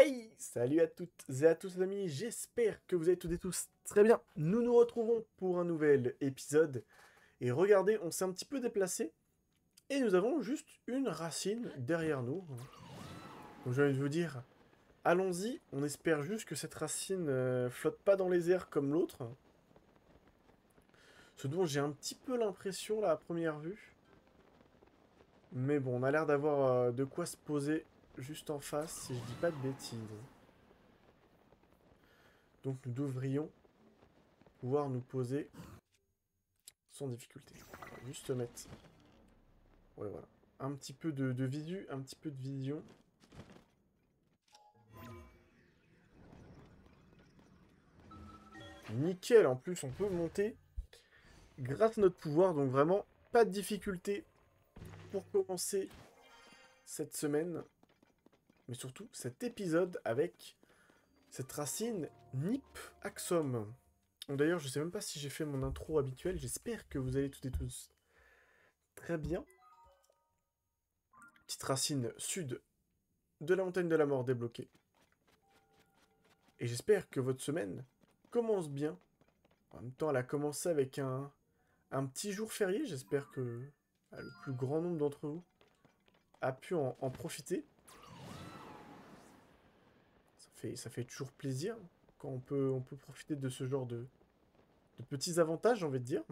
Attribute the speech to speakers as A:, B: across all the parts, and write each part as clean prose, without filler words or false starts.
A: Hey! Salut à toutes et à tous les amis, j'espère que vous allez toutes et tous très bien. Nous nous retrouvons pour un nouvel épisode. Et regardez, on s'est un petit peu déplacé. Et nous avons juste une racine derrière nous. Donc j'ai envie de vous dire, allons-y. On espère juste que cette racine flotte pas dans les airs comme l'autre. Ce dont j'ai un petit peu l'impression là à première vue. Mais bon, on a l'air d'avoir de quoi se poser juste en face, si je dis pas de bêtises. Donc nous devrions pouvoir nous poser sans difficulté. On va juste se mettre... Ouais, voilà. Un petit peu de visu, un petit peu de vision. Nickel, en plus, on peut monter grâce à notre pouvoir. Donc vraiment, pas de difficulté pour commencer cette semaine. Mais surtout, cet épisode avec cette racine Nip Axum. D'ailleurs, je sais même pas si j'ai fait mon intro habituel. J'espère que vous allez toutes et tous très bien. Petite racine sud de la montagne de la mort débloquée. Et j'espère que votre semaine commence bien. En même temps, elle a commencé avec un petit jour férié. J'espère que le plus grand nombre d'entre vous a pu en profiter. Ça fait toujours plaisir quand on peut profiter de ce genre de petits avantages, j'ai envie de dire.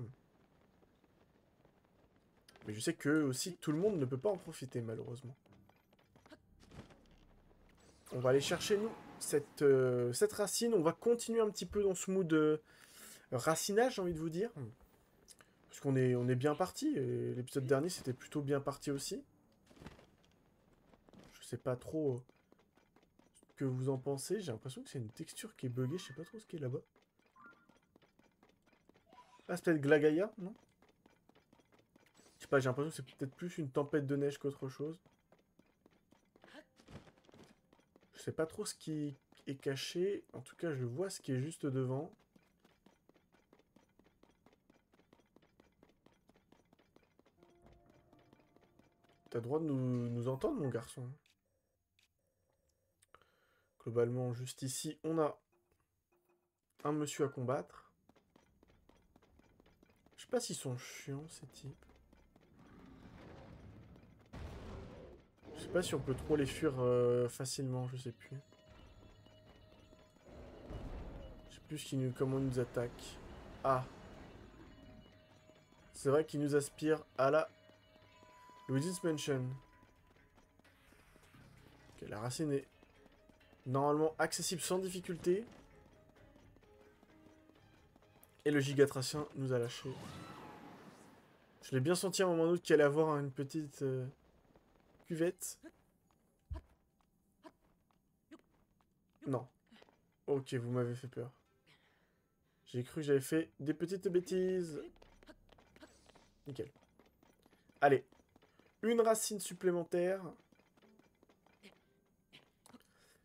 A: Mais je sais que aussi tout le monde ne peut pas en profiter, malheureusement. On va aller chercher, nous, cette racine. On va continuer un petit peu dans ce mood racinage, j'ai envie de vous dire. Parce qu'on est bien parti. L'épisode dernier, c'était plutôt bien parti aussi. Je sais pas trop ce que vous en pensez. J'ai l'impression que c'est une texture qui est buggée. Je sais pas trop ce qui est là-bas. Ah, c'est peut-être Glagaya, non? Je sais pas, j'ai l'impression que c'est peut-être plus une tempête de neige qu'autre chose. Je sais pas trop ce qui est caché. En tout cas, je vois ce qui est juste devant. T'as le droit de nous entendre, mon garçon. Globalement, juste ici, on a un monsieur à combattre. Je sais pas s'ils sont chiants, ces types. Je sais pas si on peut trop les fuir facilement, je sais plus. Je sais plus comment ils nous attaquent. Ah. C'est vrai qu'ils nous aspirent à la Luigi's Mansion. Ok, la racine est normalement accessible sans difficulté. Et le gigatracien nous a lâché. Je l'ai bien senti à un moment ou qu'il allait avoir une petite cuvette. Non. Ok, vous m'avez fait peur. J'ai cru que j'avais fait des petites bêtises. Nickel. Allez. Une racine supplémentaire.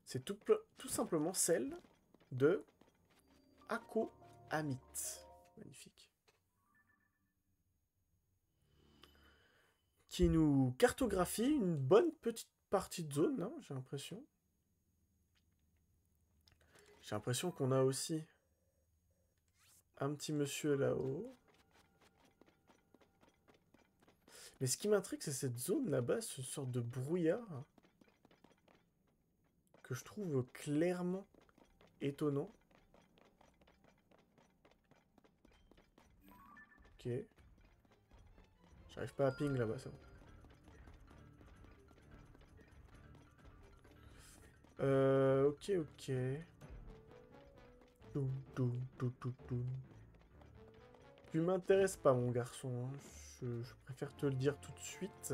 A: C'est tout simplement celle de Ako Amit. Magnifique. Qui nous cartographie une bonne petite partie de zone, hein, j'ai l'impression. J'ai l'impression qu'on a aussi un petit monsieur là-haut. Mais ce qui m'intrigue, c'est cette zone là-bas, ce sorte de brouillard que je trouve clairement étonnant. Ok. J'arrive pas à ping là-bas, ça. Ok, ok. Toum, toum, toum, toum, toum. Tu m'intéresses pas, mon garçon, hein. Je préfère te le dire tout de suite.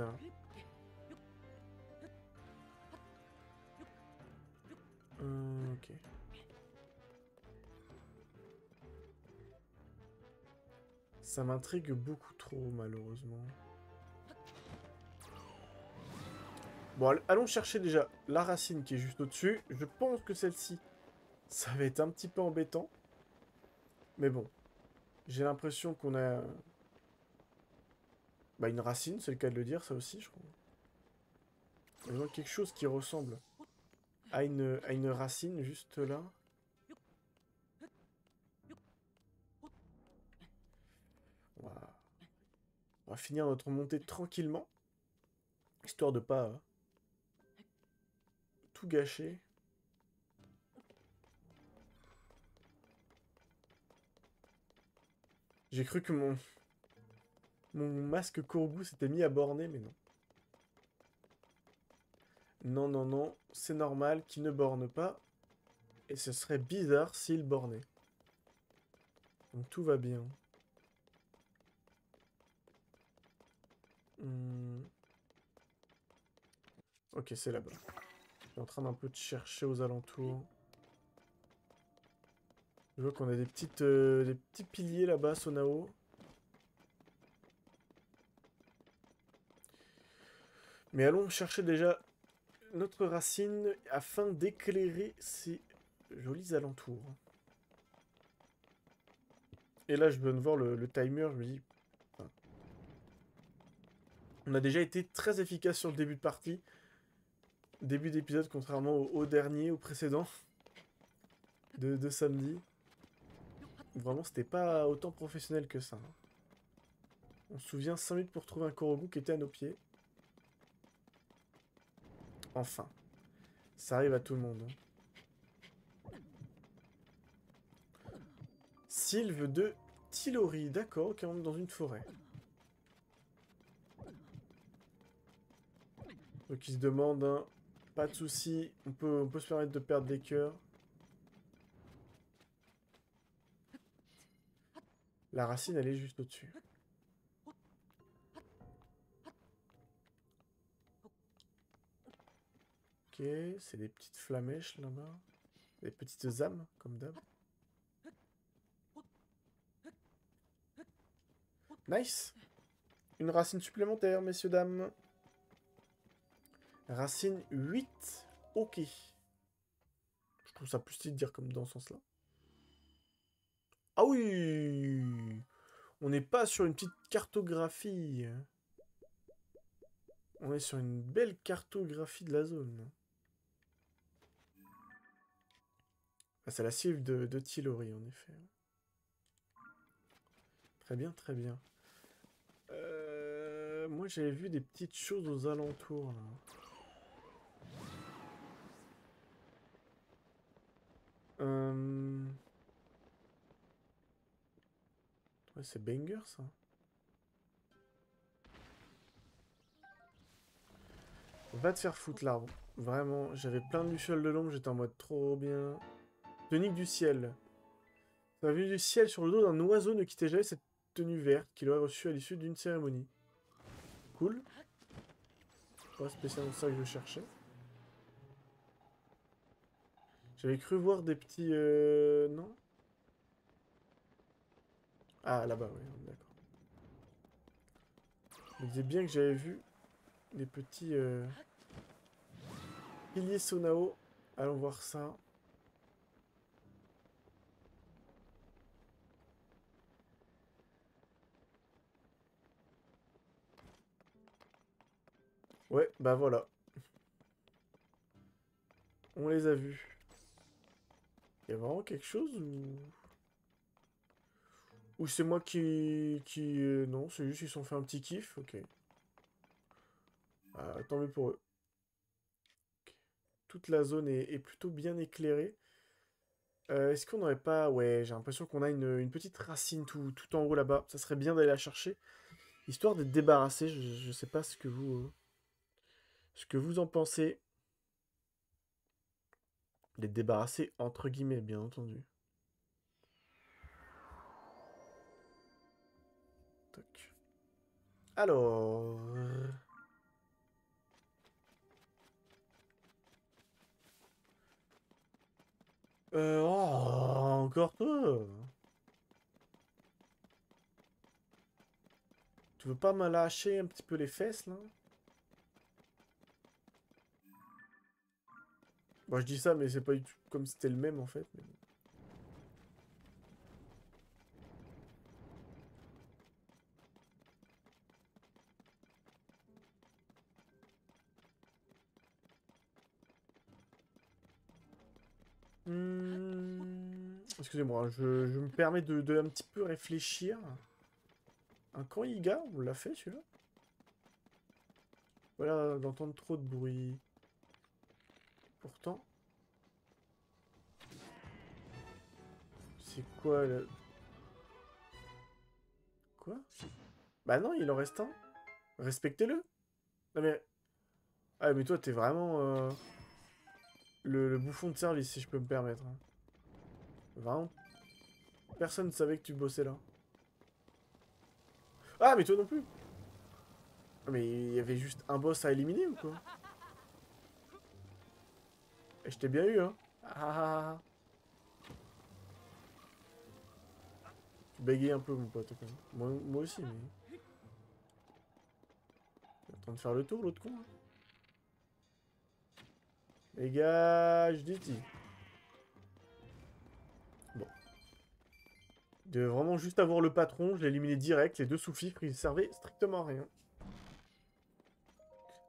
A: Ok. Ça m'intrigue beaucoup trop, malheureusement. Bon, allons chercher déjà la racine qui est juste au-dessus. Je pense que celle-ci, ça va être un petit peu embêtant. Mais bon, j'ai l'impression qu'on a... Bah, une racine, c'est le cas de le dire, ça aussi, je crois. Il y a quelque chose qui ressemble à une racine juste là. On va, on va finir notre montée tranquillement, histoire de pas tout gâcher. J'ai cru que mon masque Kourgou s'était mis à borner, mais non. Non, non, non, c'est normal qu'il ne borne pas. Et ce serait bizarre s'il bornait. Donc tout va bien. Hmm. Ok, c'est là-bas. Je suis en train d'un peu de chercher aux alentours. Je vois qu'on a des petits piliers là-bas, Sonao. Mais allons chercher déjà notre racine afin d'éclairer ces jolis alentours. Et là, je viens de voir le timer, je me dis... enfin, on a déjà été très efficace sur le début de partie. Début d'épisode, contrairement au dernier, au précédent. De samedi. Vraiment, c'était pas autant professionnel que ça. Hein. On se souvient 5 minutes pour trouver un Korogu qui était à nos pieds. Enfin. Ça arrive à tout le monde. Hein. Sylve de Tilori. D'accord, qui rentre dans une forêt. Donc il se demande, hein, pas de soucis, on peut se permettre de perdre des cœurs. La racine, elle est juste au-dessus. Ok, c'est des petites flamèches là-bas. Des petites âmes, comme d'hab. Nice. Une racine supplémentaire, messieurs, dames. Racine 8. Ok. Je trouve ça plus stylé de dire comme dans ce sens-là. Ah oui! On n'est pas sur une petite cartographie. On est sur une belle cartographie de la zone. Ah, c'est la sylve de Tilori, en effet. Très bien, très bien. Moi, j'avais vu des petites choses aux alentours, là. Ouais, c'est banger, ça. Va te faire foutre, l'arbre. Vraiment, j'avais plein de lucioles de l'ombre, j'étais en mode trop bien. Tunique du ciel. Ça venu du ciel sur le dos d'un oiseau ne quittait jamais cette tenue verte qu'il aurait reçue à l'issue d'une cérémonie. Cool. Pas spécialement ça que je cherchais. J'avais cru voir des petits... Non. Ah, là-bas, oui, d'accord. Je me disais bien que j'avais vu des petits piliers Sonao. Allons voir ça. Ouais, bah voilà. On les a vus. Il y a vraiment quelque chose ou... Ou c'est moi non, c'est juste qu'ils se sont fait un petit kiff, ok. Ah, tant mieux pour eux. Ok. Toute la zone est plutôt bien éclairée. Est-ce qu'on n'aurait pas... Ouais, j'ai l'impression qu'on a une petite racine tout en haut là-bas. Ça serait bien d'aller la chercher. Histoire d'être débarrassé. Je sais pas ce que vous en pensez. D'être débarrassé entre guillemets, bien entendu. Toc. Alors... Oh, encore toi. Tu veux pas me lâcher un petit peu les fesses, là? Bon, je dis ça, mais c'est pas du tout comme si c'était le même, en fait. Mais... Excusez-moi, je me permets de un petit peu réfléchir. Un camp Iga, on l'a fait celui-là? Voilà, d'entendre trop de bruit. Pourtant, c'est quoi le... Quoi? Bah non, il en reste un. Respectez-le. Non mais... Ah mais toi, t'es vraiment le bouffon de service, si je peux me permettre, hein. Vraiment, personne ne savait que tu bossais là. Ah mais toi non plus. Ah, mais il y avait juste un boss à éliminer ou quoi? Et je t'ai bien eu, hein. Ah, ah, ah, ah. Tu bégayes un peu, mon pote, quand même. Moi aussi, mais... Il est en train de faire le tour, l'autre con, hein. Dégage d'ici. Bon. De vraiment juste avoir le patron, je l'ai éliminé direct. Les deux sous-fifres, ils servaient strictement à rien.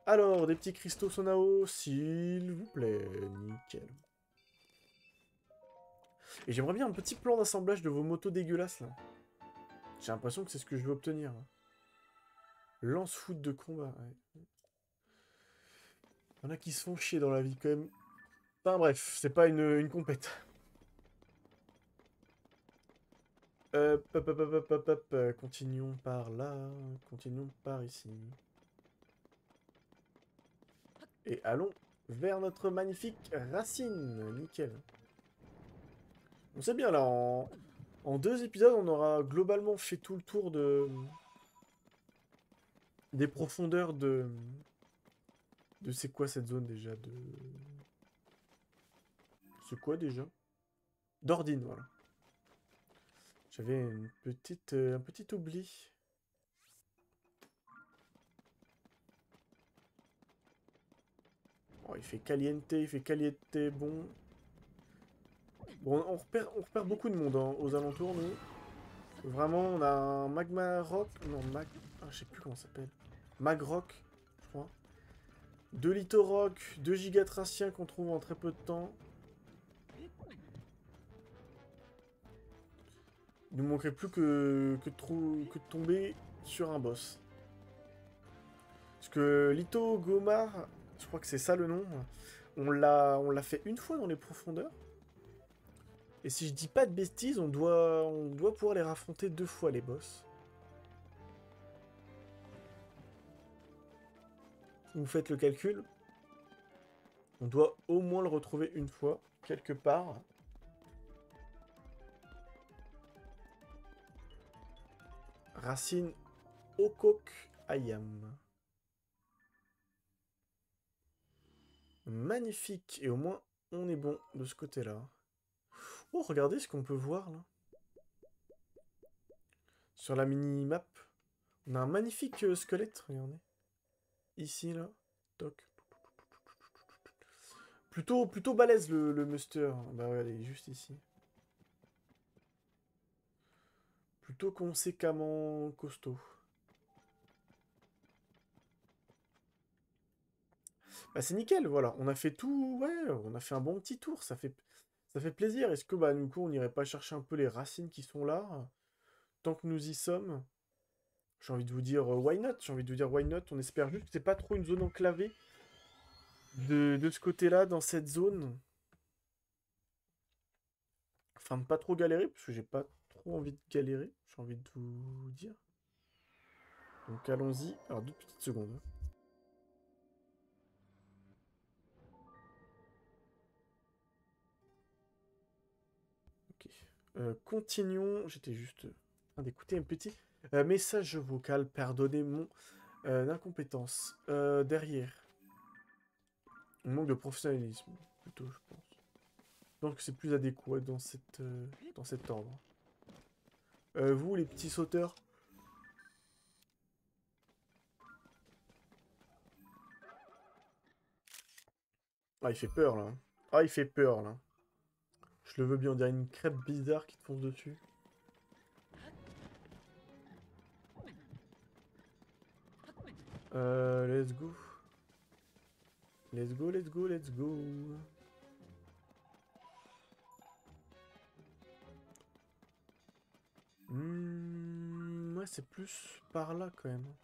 A: Alors, des petits cristaux Sonao, s'il vous plaît. Nickel. Et j'aimerais bien un petit plan d'assemblage de vos motos dégueulasses, là. J'ai l'impression que c'est ce que je veux obtenir. Lance-foot de combat, ouais. Il y en a qui se font chier dans la vie, quand même. Enfin bref, c'est pas une compète. Continuons par là. Continuons par ici. Et allons vers notre magnifique racine. Nickel. On sait bien, là, en 2 épisodes, on aura globalement fait tout le tour des profondeurs de c'est quoi cette zone déjà de... C'est quoi déjà? D'Ordine, voilà. J'avais une petite, un petit oubli. Oh, il fait caliente, bon. Bon, on repère beaucoup de monde hein, aux alentours, nous. Vraiment, on a un Magma Rock. Non, Ah, je sais plus comment ça s'appelle. Mag Rock, je crois. 2 Lithorock, 2 Gigatraciens qu'on trouve en très peu de temps. Il nous manquerait plus que de tomber sur un boss. Parce que Litho Gomar, je crois que c'est ça le nom, on l'a fait une fois dans les profondeurs. Et si je dis pas de bêtises, on doit pouvoir les raffronter 2 fois les boss. Vous faites le calcul. On doit au moins le retrouver une fois, quelque part. Racine Okok Ayam. Magnifique. Et au moins, on est bon de ce côté-là. Oh, regardez ce qu'on peut voir, là. Sur la mini-map. On a un magnifique squelette, regardez. Ici, là. Toc. Plutôt balèze, le muster. Bah ouais, elle est juste ici. Plutôt conséquemment costaud. Bah c'est nickel, voilà. On a fait tout, ouais, on a fait un bon petit tour. Ça fait plaisir. Est-ce que, bah, du coup, on n'irait pas chercher un peu les racines qui sont là? Tant que nous y sommes, j'ai envie de vous dire why not? J'ai envie de vous dire why not? On espère juste que c'est pas trop une zone enclavée de ce côté-là, dans cette zone. Enfin, de pas trop galérer, parce que j'ai pas trop envie de galérer. J'ai envie de vous dire. Donc allons-y. Alors, 2 petites secondes. Ok. Continuons. J'étais juste en train d'écouter un petit message vocal. Pardonnez mon incompétence. Derrière. Un manque de professionnalisme, plutôt, je pense. Je pense que c'est plus adéquat dans cet ordre. Vous, les petits sauteurs. Ah, il fait peur, là. Ah, il fait peur, là. Je le veux bien, on dirait une crêpe bizarre qui te fonce dessus. Let's go. Let's go, let's go, let's go. c'est plus par là quand même.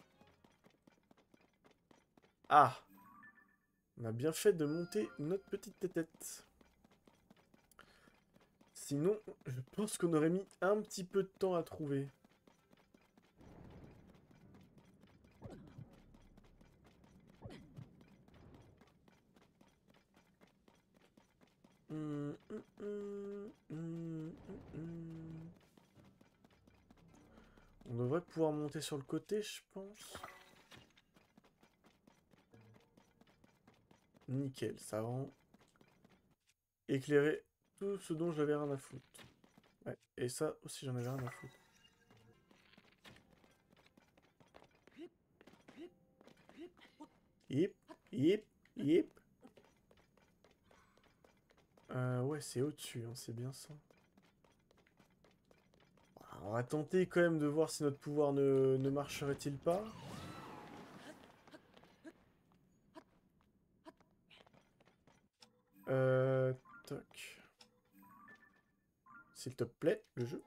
A: Ah! On a bien fait de monter notre petite tête. Sinon, je pense qu'on aurait mis un petit peu de temps à trouver. On devrait pouvoir monter sur le côté, je pense. Nickel, ça rend éclairé tout ce dont j'avais rien à foutre. Ouais, et ça aussi j'en avais rien à foutre. Yip, yip, yip. Ouais, c'est au-dessus, hein, c'est bien ça. On va tenter quand même de voir si notre pouvoir ne marcherait-il pas. Toc. S'il te plaît, le jeu.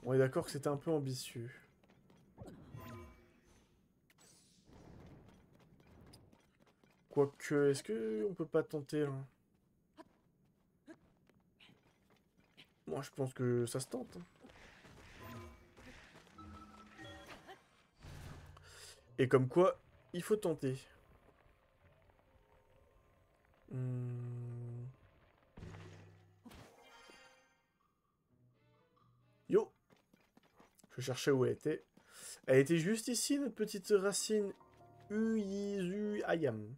A: On est d'accord que c'était un peu ambitieux. Quoique, est-ce que on peut pas tenter là? Moi, je pense que ça se tente, hein. Et comme quoi, il faut tenter. Hmm. Yo! Je cherchais où elle était. Elle était juste ici, notre petite racine Uyizu Ayam.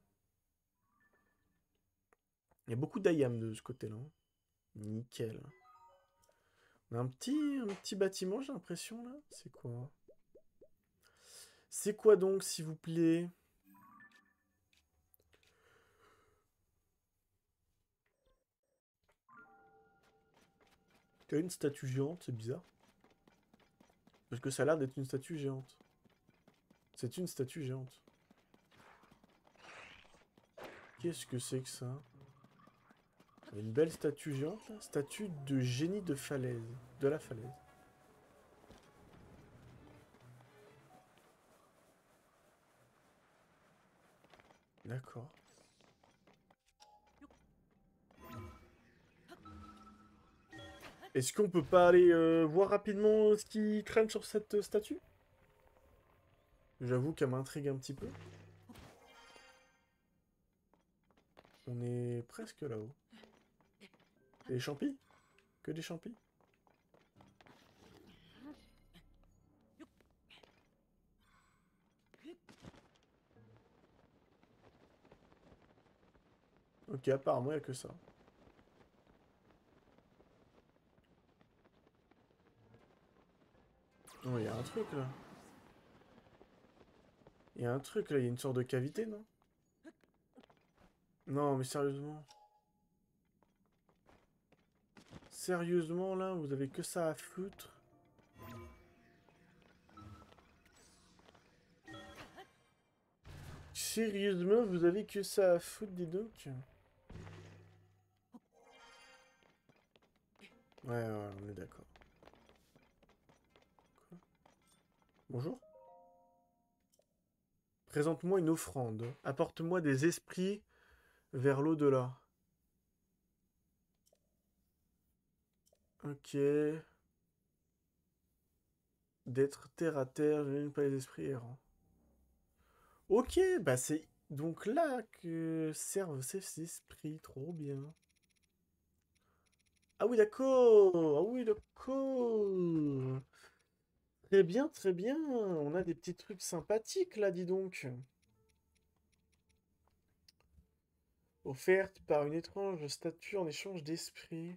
A: Il y a beaucoup d'Ayam de ce côté-là, hein. Nickel. On a un petit bâtiment, j'ai l'impression, là. C'est quoi? C'est quoi donc, s'il vous plaît? Tu as une statue géante, c'est bizarre. Parce que ça a l'air d'être une statue géante. C'est une statue géante. Qu'est-ce que c'est que ça? Une belle statue géante, là. Statue de génie de falaise. De la falaise. D'accord. Est-ce qu'on peut pas aller voir rapidement ce qui traîne sur cette statue? J'avoue qu'elle m'intrigue un petit peu. On est presque là-haut. Des champis? Que des champis? Ok, apparemment, il n'y a que ça. Oh, il y a un truc, là. Il y a un truc, là. Il y a une sorte de cavité, non? Non, mais sérieusement. Sérieusement, là, vous avez que ça à foutre? Sérieusement, vous avez que ça à foutre, dis donc? Ouais, on est d'accord. Bonjour. Présente-moi une offrande. Apporte-moi des esprits vers l'au-delà. Ok. D'être terre à terre, je n'aime pas les esprits errants. Ok, bah c'est donc là que servent ces esprits. Trop bien. Ah oui, d'accord. Ah oui, d'accord. Très bien, très bien. On a des petits trucs sympathiques là, dis donc. Offerte par une étrange statue en échange d'esprits.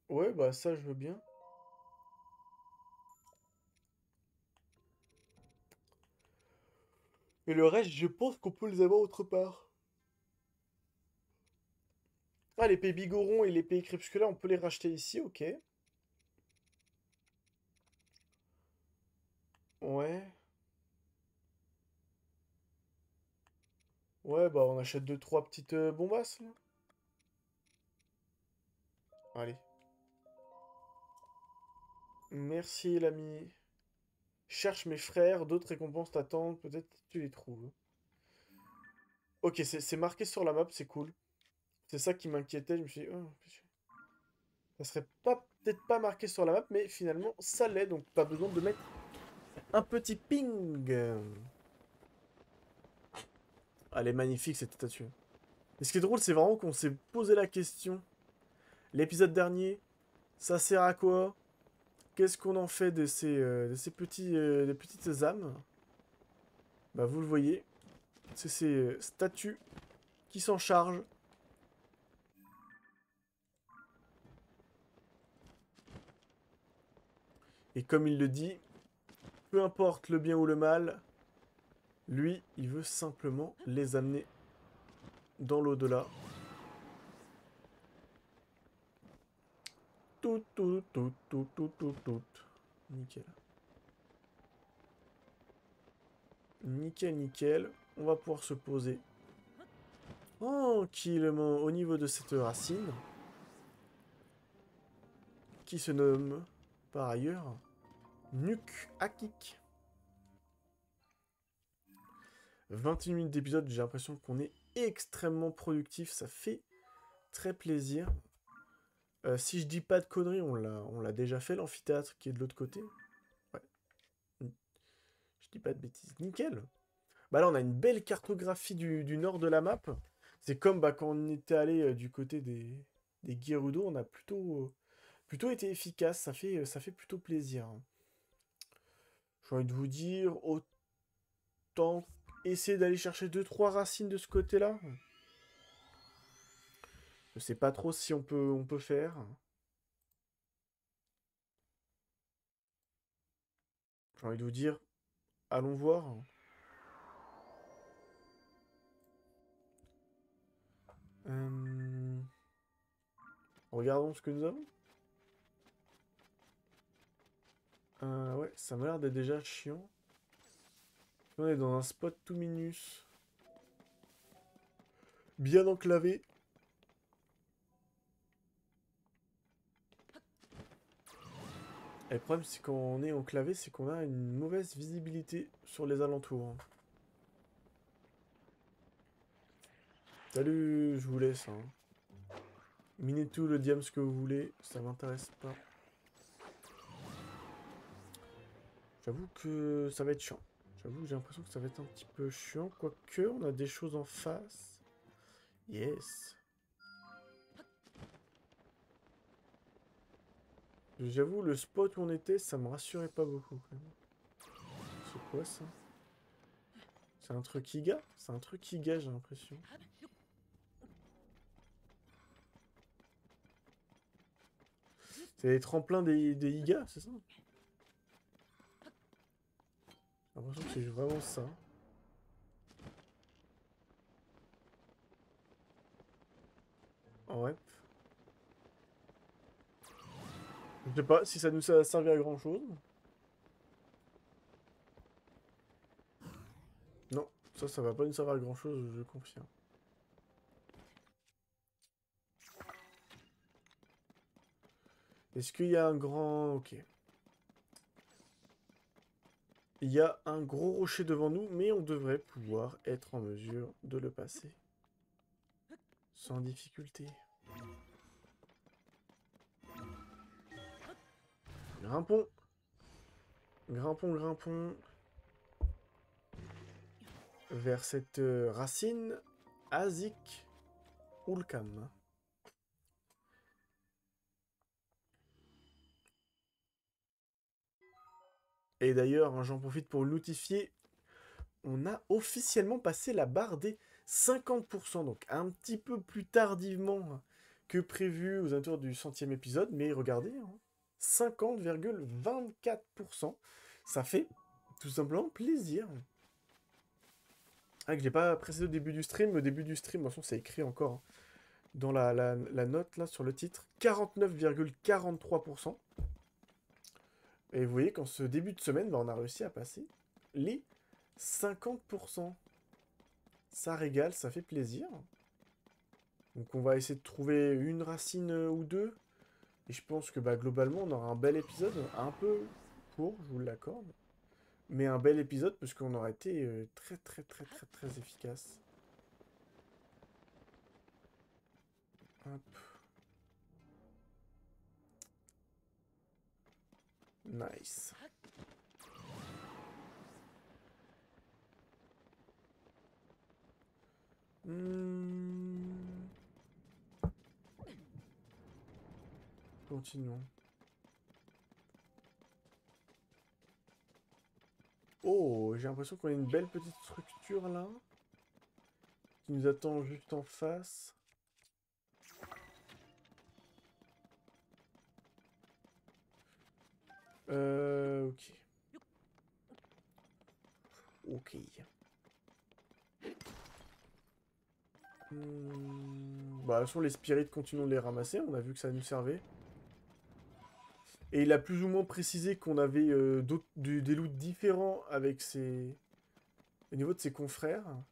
A: Ouais, bah ça, je veux bien. Et le reste, je pense qu'on peut les avoir autre part. Ah, l'épée Bigoron et l'épée Crépusculaire, on peut les racheter ici, ok. Ouais. Ouais, bah on achète deux trois petites bombasses, là. Allez. Merci l'ami. Cherche mes frères, d'autres récompenses t'attendent, peut-être tu les trouves. Ok, c'est marqué sur la map, c'est cool. C'est ça qui m'inquiétait, je me suis dit, oh, ça serait pas peut-être pas marqué sur la map, mais finalement ça l'est, donc pas besoin de mettre un petit ping. Elle est magnifique cette statue. Et ce qui est drôle, c'est vraiment qu'on s'est posé la question. L'épisode dernier, ça sert à quoi? Qu'est-ce qu'on en fait de ces petits, des petites âmes? Bah vous le voyez, c'est ces statues qui s'en chargent. Et comme il le dit, peu importe le bien ou le mal, lui, il veut simplement les amener dans l'au-delà. Tout. Nickel. Nickel. On va pouvoir se poser tranquillement au niveau de cette racine. Qui se nomme, par ailleurs, Nuke Akik. 21 minutes d'épisode, j'ai l'impression qu'on est extrêmement productif. Ça fait très plaisir. Si je dis pas de conneries, on l'a déjà fait, l'amphithéâtre qui est de l'autre côté. Ouais. Je dis pas de bêtises. Nickel. Bah là, on a une belle cartographie du nord de la map. C'est comme bah, quand on était allé du côté des Gerudo, on a plutôt été efficace. Ça fait plutôt plaisir. J'ai envie de vous dire, autant essayer d'aller chercher 2-3 racines de ce côté-là. Je sais pas trop si on peut faire. J'ai envie de vous dire, allons voir. Euh, Regardons ce que nous avons. Ouais, ça m'a l'air d'être déjà chiant. On est dans un spot tout minus. Bien enclavé. Et le problème, c'est quand on est enclavé, c'est qu'on a une mauvaise visibilité sur les alentours. Salut, je vous laisse. Hein. Minez tout le diam ce que vous voulez, ça m'intéresse pas. J'avoue que ça va être chiant. J'avoue que j'ai l'impression que ça va être un petit peu chiant, quoique on a des choses en face. Yes. J'avoue, le spot où on était, ça me rassurait pas beaucoup. C'est quoi ça? C'est un truc Iga? C'est un truc Iga, j'ai l'impression. C'est les tremplins des Iga, c'est ça? J'ai l'impression que c'est vraiment ça. Ouais. Je sais pas si ça nous a servi à grand chose. Non, ça va pas nous servir à grand chose, je confirme. Est-ce qu'il y a un grand... Ok. Il y a un gros rocher devant nous, mais on devrait pouvoir être en mesure de le passer. Sans difficulté. Grimpons. Grimpons. Vers cette racine Azik Ulkam. Et d'ailleurs, hein, j'en profite pour notifier, on a officiellement passé la barre des 50%, donc un petit peu plus tardivement que prévu aux alentours du 100e épisode, mais regardez, hein, 50,24%, ça fait tout simplement plaisir. Ah, que j'ai pas précisé au début du stream, de toute façon c'est écrit encore hein, dans la note là sur le titre, 49,43%. Et vous voyez qu'en ce début de semaine, bah, on a réussi à passer les 50%. Ça régale, ça fait plaisir. Donc on va essayer de trouver une racine ou deux. Et je pense que bah, globalement, on aura un bel épisode, un peu court, je vous l'accorde, mais un bel épisode parce qu'on aura été très très très très très efficace. Hop. Nice. Hmm. Continuons. Oh, j'ai l'impression qu'on a une belle petite structure là, qui nous attend juste en face. Ok. Ok. Bah, de toute façon, les spirites, continuons de les ramasser. On a vu que ça nous servait. Et il a plus ou moins précisé qu'on avait des loots différents avec ses... au niveau de ses confrères. Ah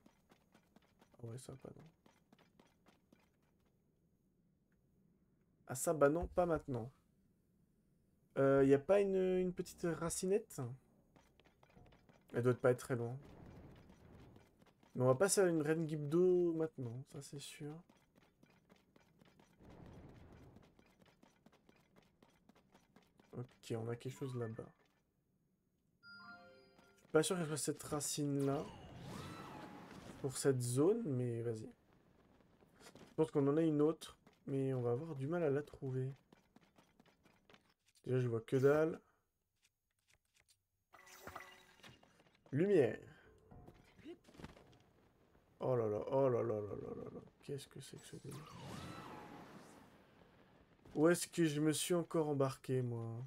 A: ouais, ça, pas non. Ah ça, bah non, pas maintenant. Y a pas une petite racinette? Elle doit pas être très loin. Mais on va passer à une reine Gibdo maintenant, ça c'est sûr. Ok, on a quelque chose là-bas. Je suis pas sûr qu'elle soit cette racine-là. Pour cette zone, mais vas-y. Je pense qu'on en a une autre, mais on va avoir du mal à la trouver. Déjà, je vois que dalle. Lumière. Oh là là, oh là là là là là là. Qu'est-ce que c'est que ce délire? Où est-ce que je me suis encore embarqué, moi?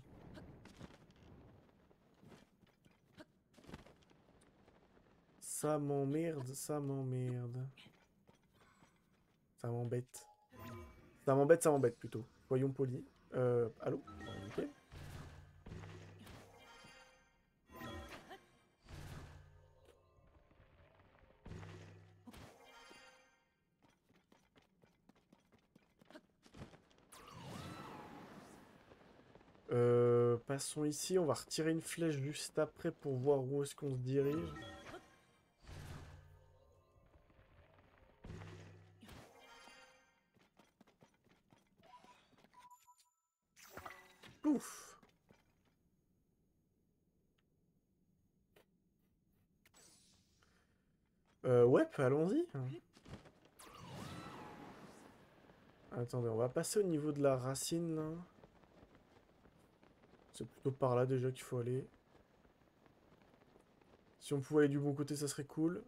A: Ça m'emmerde, ça m'emmerde. Ça m'embête. Ça m'embête plutôt. Soyons polis. Allô? Ok. Passons ici, on va retirer une flèche juste après pour voir où est-ce qu'on se dirige. Ouf! Ouais, allons-y. Attendez, on va passer au niveau de la racine, là. C'est plutôt par là, déjà, qu'il faut aller. Si on pouvait aller du bon côté, ça serait cool.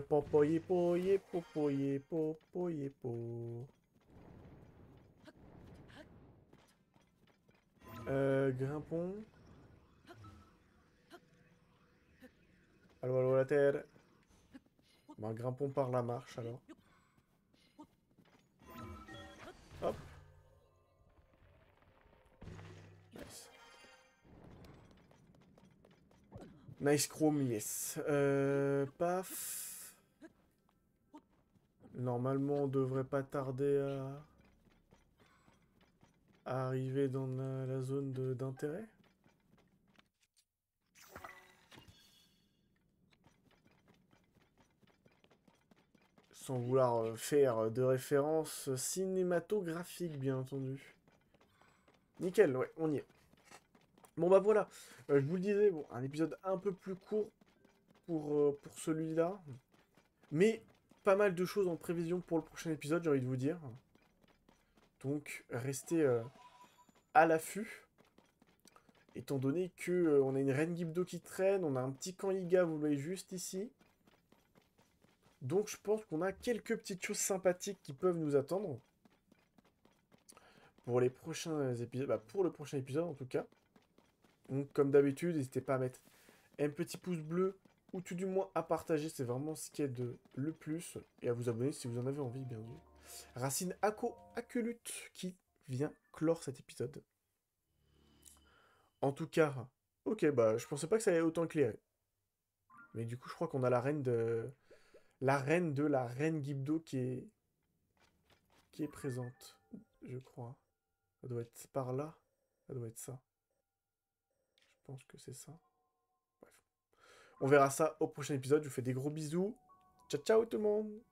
A: Popoye, poye, popoye, popoye, po. Grimpons. Allô, allô, la terre. Bon, grimpons par la marche, alors. Hop. Nice. Nice chrome, yes. Paf. Normalement, on devrait pas tarder à arriver dans la zone d'intérêt. Sans vouloir faire de référence cinématographique, bien entendu. Nickel, ouais, on y est. Bon bah voilà, je vous le disais, bon, un épisode un peu plus court pour celui-là. Mais pas mal de choses en prévision pour le prochain épisode, j'ai envie de vous dire. Donc restez à l'affût. Étant donné que on a une reine Gibdo qui traîne, on a un petit camp Iga, vous le voyez juste ici. Donc je pense qu'on a quelques petites choses sympathiques qui peuvent nous attendre. Pour les prochains épisodes, bah pour le prochain épisode en tout cas. Donc comme d'habitude, n'hésitez pas à mettre un petit pouce bleu ou tout du moins à partager, c'est vraiment ce qui aide le plus. Et à vous abonner si vous en avez envie, bien sûr. Racine Aculute qui vient clore cet épisode. En tout cas, ok, bah je pensais pas que ça allait autant éclairer. Mais du coup, je crois qu'on a la reine la reine de la reine Gibdo qui est présente, je crois. Ça doit être par là. Ça doit être ça. Je pense que c'est ça. Bref. On verra ça au prochain épisode. Je vous fais des gros bisous. Ciao, ciao tout le monde!